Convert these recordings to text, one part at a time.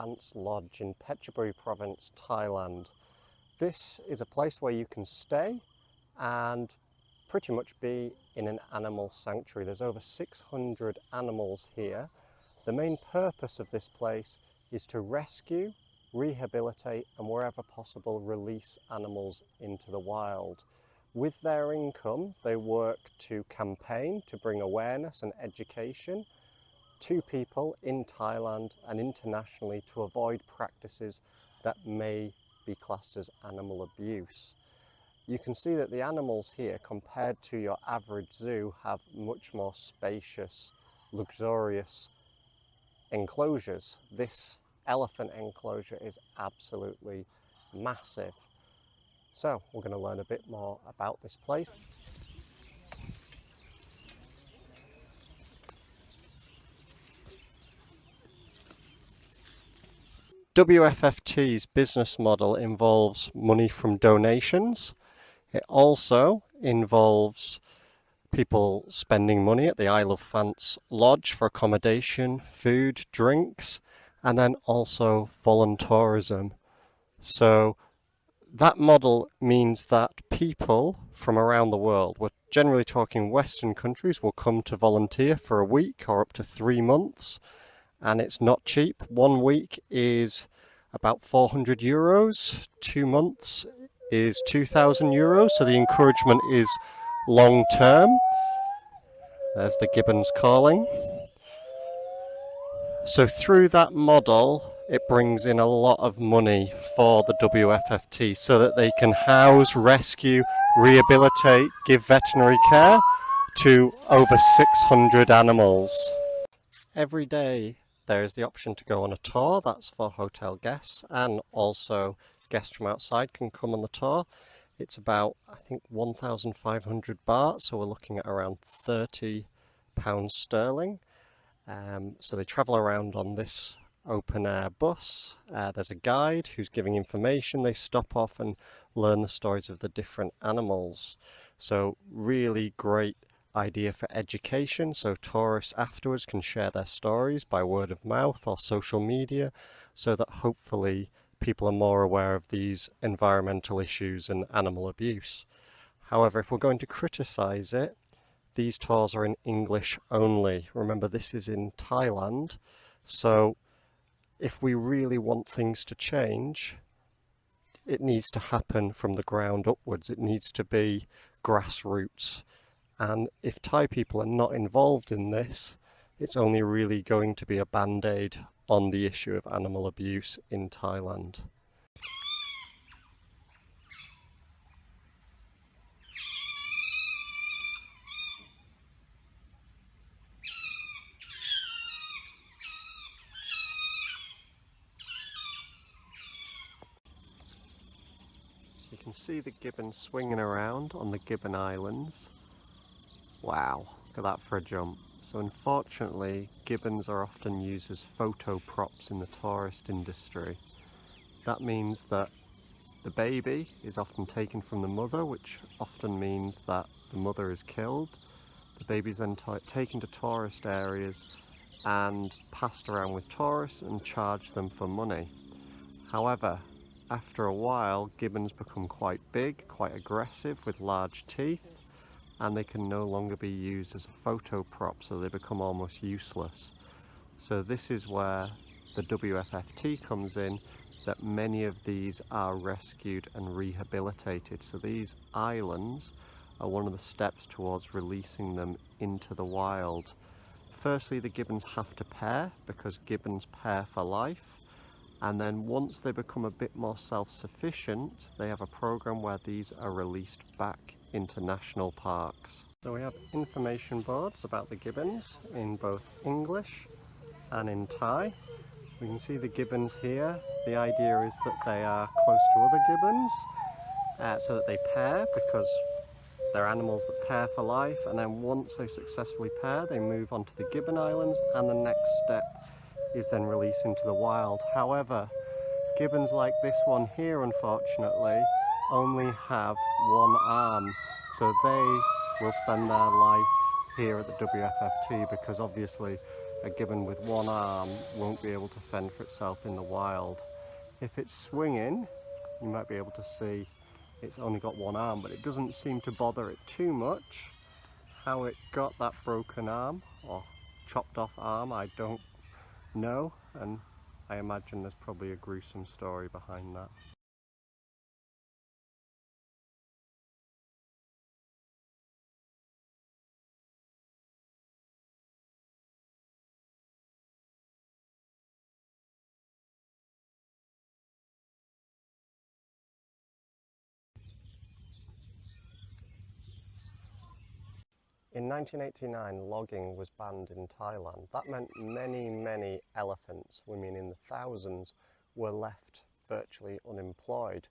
Phants Lodge in Phetchaburi Province, Thailand. This is a place where you can stay and pretty much be in an animal sanctuary. There's over 600 animals here. The main purpose of this place is to rescue, rehabilitate and wherever possible release animals into the wild. With their income, they work to campaign to bring awareness and education to people in Thailand and internationally to avoid practices that may be classed as animal abuse. You can see that the animals here, compared to your average zoo, have much more spacious, luxurious enclosures. This elephant enclosure is absolutely massive. So we're going to learn a bit more about this place. WFFT's business model involves money from donations. It also involves people spending money at the Isle of Phants Lodge for accommodation, food, drinks, and then also voluntourism. So that model means that people from around the world, we're generally talking Western countries, will come to volunteer for a week or up to 3 months. And it's not cheap. 1 week is about €400. 2 months is €2,000. So the encouragement is long term. There's the gibbons calling. So through that model, it brings in a lot of money for the WFFT so that they can house, rescue, rehabilitate, give veterinary care to over 600 animals. Every day there is the option to go on a tour. That's for hotel guests, and also guests from outside can come on the tour. It's about, I think, 1,500 baht, so we're looking at around £30 sterling. So they travel around on this open air bus. There's a guide who's giving information. They stop off and learn the stories of the different animals. So really great idea for education, so tourists afterwards can share their stories by word of mouth or social media, so that hopefully people are more aware of these environmental issues and animal abuse. However, if we're going to criticize it, these tours are in English only. Remember, this is in Thailand, so if we really want things to change, it needs to happen from the ground upwards. It needs to be grassroots. And if Thai people are not involved in this, it's only really going to be a band-aid on the issue of animal abuse in Thailand. You can see the gibbon swinging around on the Gibbon Islands. Wow, look at that for a jump. So unfortunately, gibbons are often used as photo props in the tourist industry. That means that the baby is often taken from the mother, which often means that the mother is killed. The baby is then taken to tourist areas and passed around with tourists and charged them for money. However, after a while, gibbons become quite big, quite aggressive with large teeth, and they can no longer be used as a photo prop, so they become almost useless. So this is where the WFFT comes in, that many of these are rescued and rehabilitated. So these islands are one of the steps towards releasing them into the wild. Firstly, the gibbons have to pair, because gibbons pair for life. And then once they become a bit more self-sufficient, they have a program where these are released back into national parks. So we have information boards about the gibbons in both English and in Thai. We can see the gibbons here. The idea is that they are close to other gibbons, so that they pair, because they're animals that pair for life, and then once they successfully pair, they move on to the Gibbon Islands, and the next step is then released into the wild. However, gibbons like this one here, unfortunately, only have one arm, so they will spend their life here at the WFFT because obviously a gibbon with one arm won't be able to fend for itself in the wild. If it's swinging, you might be able to see it's only got one arm, but it doesn't seem to bother it too much. How it got that broken arm or chopped off arm, I don't know, and I imagine there's probably a gruesome story behind that. In 1989, logging was banned in Thailand. That meant many elephants, we mean in the thousands, were left virtually unemployed.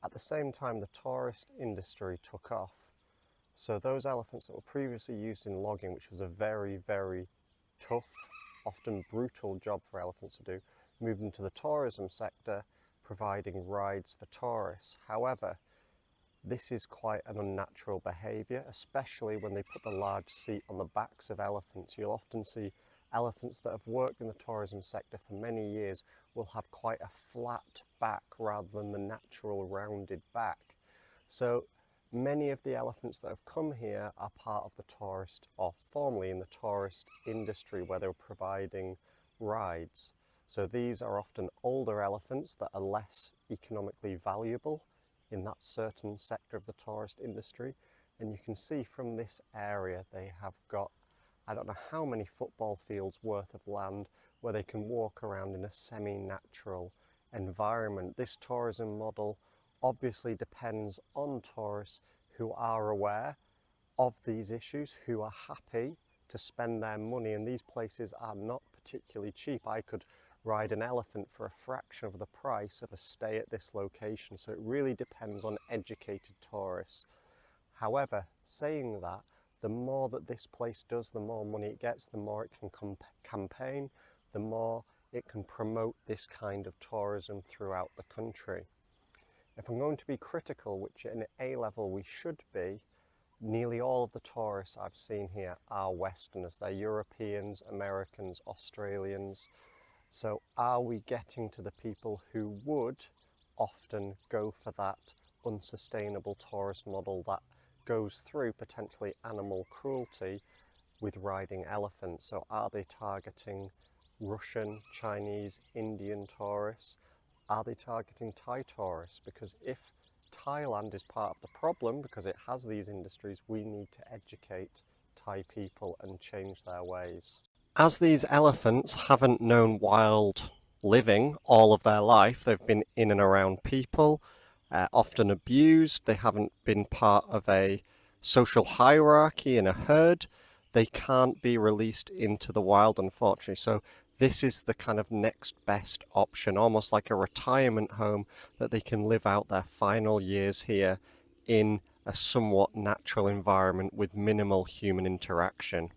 At the same time, the tourist industry took off. So those elephants that were previously used in logging, which was a very tough, often brutal job for elephants to do, moved into the tourism sector, providing rides for tourists. However, this is quite an unnatural behaviour, especially when they put the large seat on the backs of elephants. You'll often see elephants that have worked in the tourism sector for many years will have quite a flat back rather than the natural rounded back. So many of the elephants that have come here are part of the tourist, or formerly in the tourist industry, where they're providing rides. So these are often older elephants that are less economically valuable in that certain sector of the tourist industry. And you can see from this area they have got, I don't know how many football fields worth of land where they can walk around in a semi-natural environment. This tourism model obviously depends on tourists who are aware of these issues, who are happy to spend their money, and these places are not particularly cheap. I could ride an elephant for a fraction of the price of a stay at this location, so it really depends on educated tourists. However, saying that, the more that this place does, the more money it gets, the more it can campaign, the more it can promote this kind of tourism throughout the country. If I'm going to be critical, which at an A level we should be, nearly all of the tourists I've seen here are Westerners. They're Europeans, Americans, Australians. So are we getting to the people who would often go for that unsustainable tourist model that goes through potentially animal cruelty with riding elephants? So are they targeting Russian, Chinese, Indian tourists? Are they targeting Thai tourists? Because if Thailand is part of the problem, because it has these industries, we need to educate Thai people and change their ways. As these elephants haven't known wild living all of their life, they've been in and around people, often abused, they haven't been part of a social hierarchy in a herd, they can't be released into the wild, unfortunately. So this is the kind of next best option, almost like a retirement home that they can live out their final years here in a somewhat natural environment with minimal human interaction.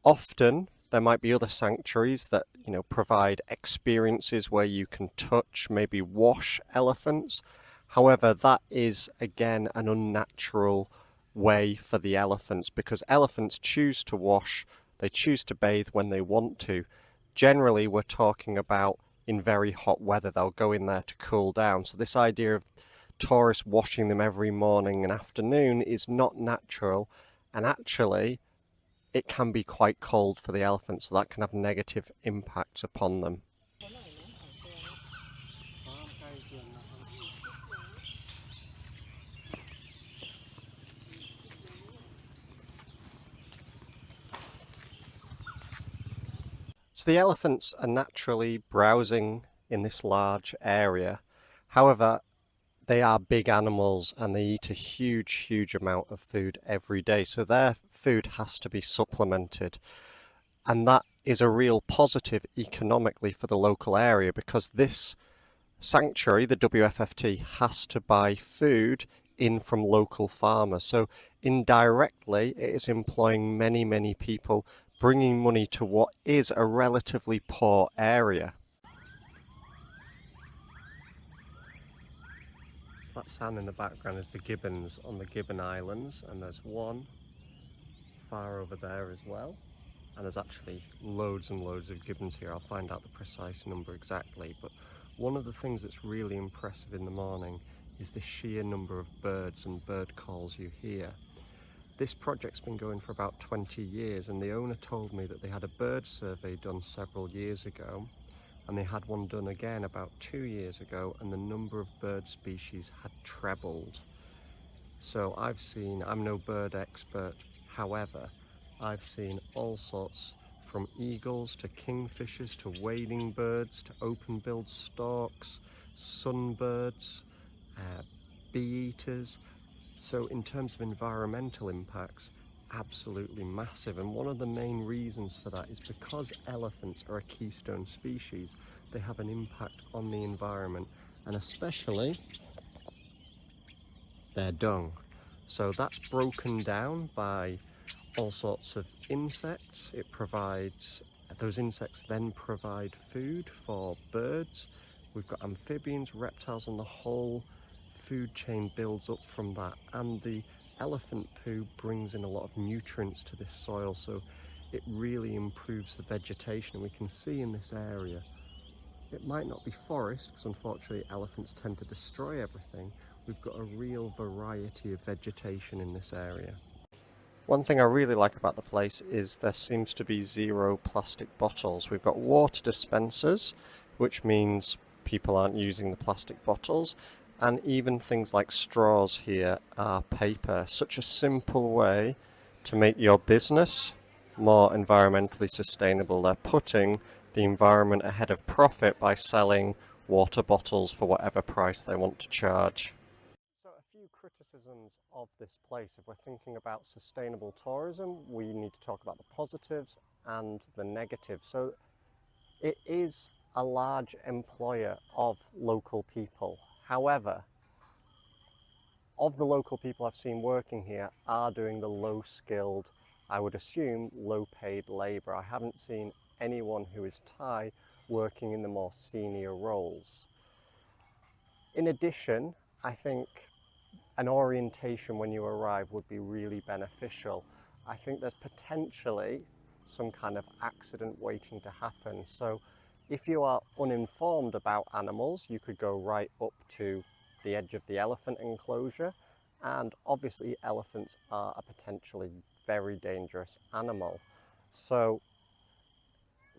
Often there might be other sanctuaries that, provide experiences where you can touch, maybe wash elephants. However, that is again an unnatural way for the elephants, because elephants choose to wash, they choose to bathe when they want to. Generally, we're talking about in very hot weather, they'll go in there to cool down. So this idea of tourists washing them every morning and afternoon is not natural, and actually it can be quite cold for the elephants, so that can have negative impacts upon them. So the elephants are naturally browsing in this large area. However, they are big animals and they eat a huge amount of food every day. So their food has to be supplemented. And that is a real positive economically for the local area, because this sanctuary, the WFFT, has to buy food in from local farmers. So indirectly, it is employing many people, bringing money to what is a relatively poor area. So that sound in the background is the gibbons on the Gibbon Islands, and there's one far over there as well. and there's actually loads and loads of gibbons here. I'll find out the precise number exactly, but one of the things that's really impressive in the morning is the sheer number of birds and bird calls you hear. This project's been going for about 20 years, and the owner told me that they had a bird survey done several years ago, and they had one done again about 2 years ago, and the number of bird species had trebled. So I'm no bird expert, however, I've seen all sorts, from eagles to kingfishers to wading birds to open-billed storks, sunbirds, bee-eaters. So in terms of environmental impacts, absolutely massive. And one of the main reasons for that is because elephants are a keystone species, they have an impact on the environment, and especially their dung. So that's broken down by all sorts of insects. Those insects then provide food for birds. We've got amphibians, reptiles, and the whole food chain builds up from that. And the elephant poo brings in a lot of nutrients to this soil, so it really improves the vegetation. We can see in this area, it might not be forest, because unfortunately elephants tend to destroy everything. We've got a real variety of vegetation in this area. One thing I really like about the place is there seems to be 0 plastic bottles. We've got water dispensers, which means people aren't using the plastic bottles, and even things like straws here are paper. Such a simple way to make your business more environmentally sustainable. They're putting the environment ahead of profit by selling water bottles for whatever price they want to charge. So a few criticisms of this place. If we're thinking about sustainable tourism, we need to talk about the positives and the negatives. So it is a large employer of local people. However, of the local people I've seen working here are doing the low-skilled, I would assume, low-paid labour. I haven't seen anyone who is Thai working in the more senior roles. In addition, I think an orientation when you arrive would be really beneficial. I think there's potentially some kind of accident waiting to happen. So if you are uninformed about animals, you could go right up to the edge of the elephant enclosure, and obviously elephants are a potentially very dangerous animal. So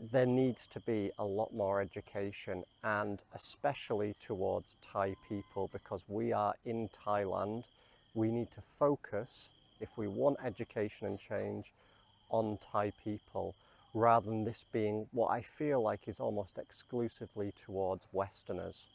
there needs to be a lot more education, and especially towards Thai people, because we are in Thailand. We need to focus, if we want education and change, on Thai people, rather than this being what I feel like is almost exclusively towards Westerners.